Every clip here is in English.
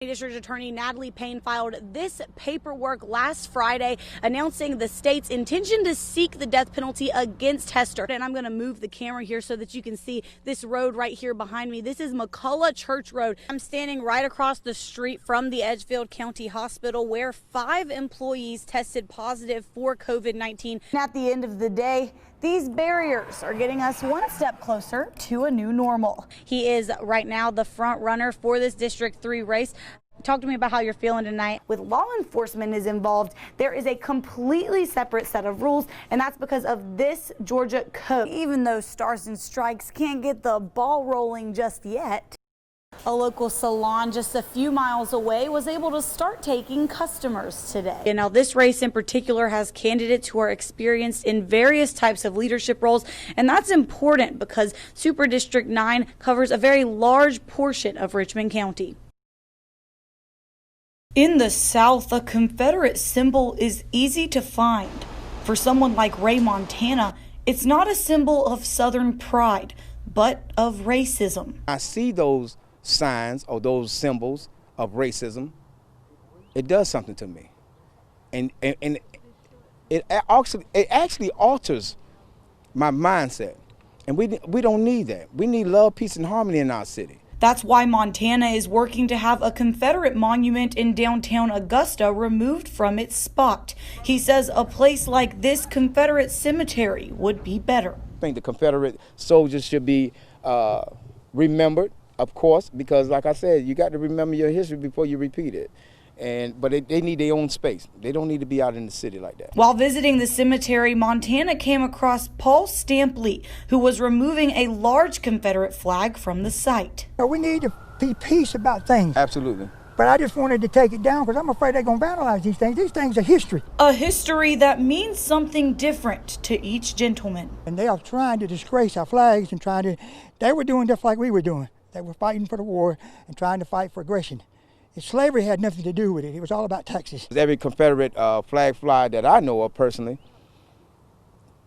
District Attorney Natalie Payne filed this paperwork last Friday announcing the state's intention to seek the death penalty against Hester. And I'm going to move the camera here so that you can see this road right here behind me. This is McCullough Church Road. I'm standing right across the street from the Edgefield County Hospital where 5 employees tested positive for COVID-19. At the end of the day, these barriers are getting us one step closer to a new normal. He is right now the front runner for this District 3 race. Talk to me about how you're feeling tonight. With law enforcement is involved, there is a completely separate set of rules, and that's because of this Georgia code. Even though Stars and Strikes can't get the ball rolling just yet, a local salon just a few miles away was able to start taking customers today. And now this race in particular has candidates who are experienced in various types of leadership roles, and that's important because Super District 9 covers a very large portion of Richmond County. In the South, a Confederate symbol is easy to find. For someone like Ray Montana, it's not a symbol of Southern pride, but of racism. I see those signs or those symbols of racism. It does something to me. And it actually alters my mindset. And we don't need that. We need love, peace, and harmony in our city. That's why Montana is working to have a Confederate monument in downtown Augusta removed from its spot. He says a place like this Confederate cemetery would be better. I think the Confederate soldiers should be remembered, of course, because like I said, you got to remember your history before you repeat it. But they need their own space. They don't need to be out in the city like that. While visiting the cemetery, Montana came across Paul Stampley, who was removing a large Confederate flag from the site. We need to be peace about things. Absolutely. But I just wanted to take it down because I'm afraid they're going to vandalize these things. These things are history. A history that means something different to each gentleman. And they are trying to disgrace our flags and they were doing just like we were doing. They were fighting for the war and trying to fight for aggression. Slavery had nothing to do with it. It was all about taxes. Every Confederate flag flyer that I know of personally,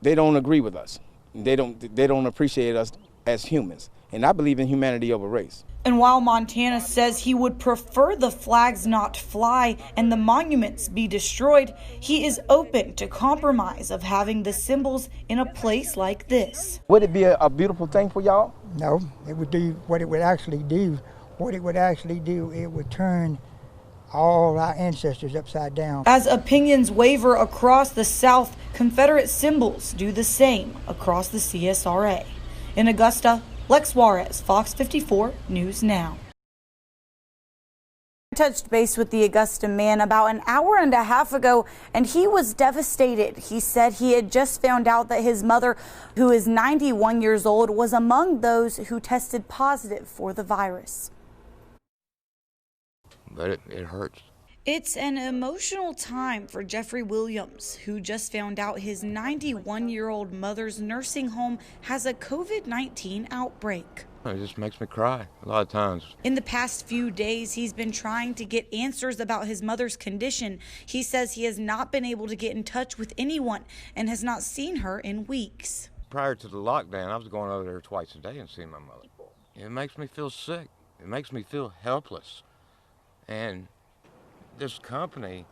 they don't agree with us. They don't appreciate us as humans. And I believe in humanity over race. And while Montana says he would prefer the flags not fly and the monuments be destroyed, he is open to compromise of having the symbols in a place like this. Would it be a beautiful thing for y'all? No, it would do what it would actually do. What it would actually do, it would turn all our ancestors upside down. As opinions waver across the South, Confederate symbols do the same across the CSRA. In Augusta, Lex Juarez, Fox 54 News Now. I touched base with the Augusta man about an hour and a half ago, and he was devastated. He said he had just found out that his mother, who is 91 years old, was among those who tested positive for the virus. But it hurts. It's an emotional time for Jeffrey Williams, who just found out his 91-year-old mother's nursing home has a COVID-19 outbreak. It just makes me cry a lot of times. In the past few days, he's been trying to get answers about his mother's condition. He says he has not been able to get in touch with anyone and has not seen her in weeks. Prior to the lockdown, I was going over there twice a day and seeing my mother. It makes me feel sick. It makes me feel helpless. And this company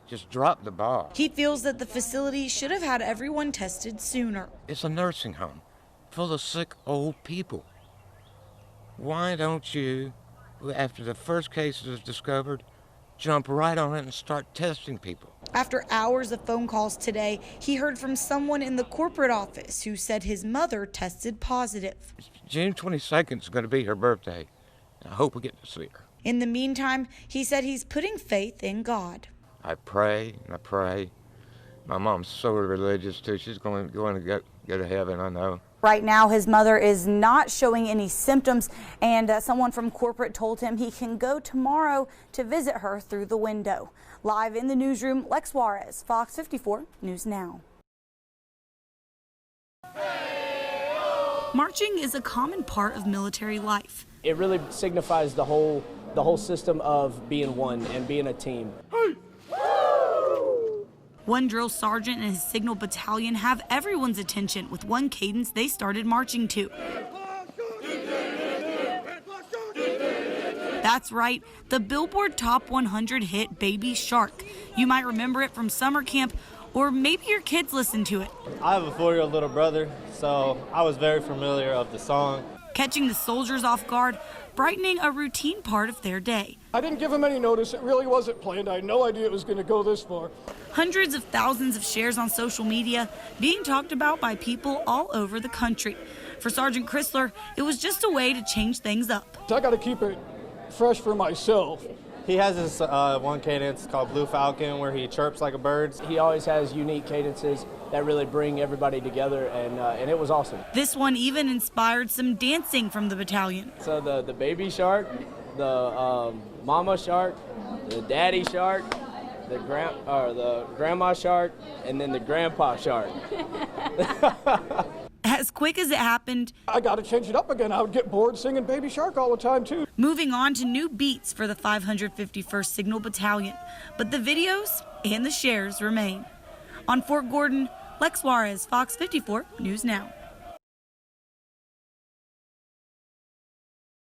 just dropped the ball. He feels that the facility should have had everyone tested sooner. It's a nursing home full of sick old people. Why don't you, after the first case is discovered, jump right on it and start testing people? After hours of phone calls today, he heard from someone in the corporate office who said his mother tested positive. June 22nd is going to be her birthday. I hope we get to see her. In the meantime, he said he's putting faith in God. I pray and I pray. My mom's so religious too. She's going to go to heaven, I know. Right now, his mother is not showing any symptoms, and someone from corporate told him he can go tomorrow to visit her through the window. Live in the newsroom, Lex Juarez, Fox 54 News Now. Marching is a common part of military life. It really signifies the whole system of being one and being a team. Hey! One drill sergeant and his signal battalion have everyone's attention with one cadence they started marching to. That's right, the Billboard Top 100 hit Baby Shark. You might remember it from summer camp, or maybe your kids listened to it. I have a 4-year-old little brother, so I was very familiar of the song. Catching the soldiers off guard, brightening a routine part of their day. I didn't give him any notice. It really wasn't planned. I had no idea it was going to go this far. Hundreds of thousands of shares on social media being talked about by people all over the country. For Sergeant Chrysler, it was just a way to change things up. I got to keep it fresh for myself. He has this one cadence called Blue Falcon where he chirps like a bird. He always has unique cadences that really bring everybody together, and it was awesome. This one even inspired some dancing from the battalion. So the baby shark, the mama shark, the daddy shark, the grandma shark, and then the grandpa shark. As quick as it happened, I got to change it up again. I would get bored singing Baby Shark all the time, too. moving on to new beats for the 551st Signal Battalion. But the videos and the shares remain. On Fort Gordon, Lex Juarez, Fox 54 News Now.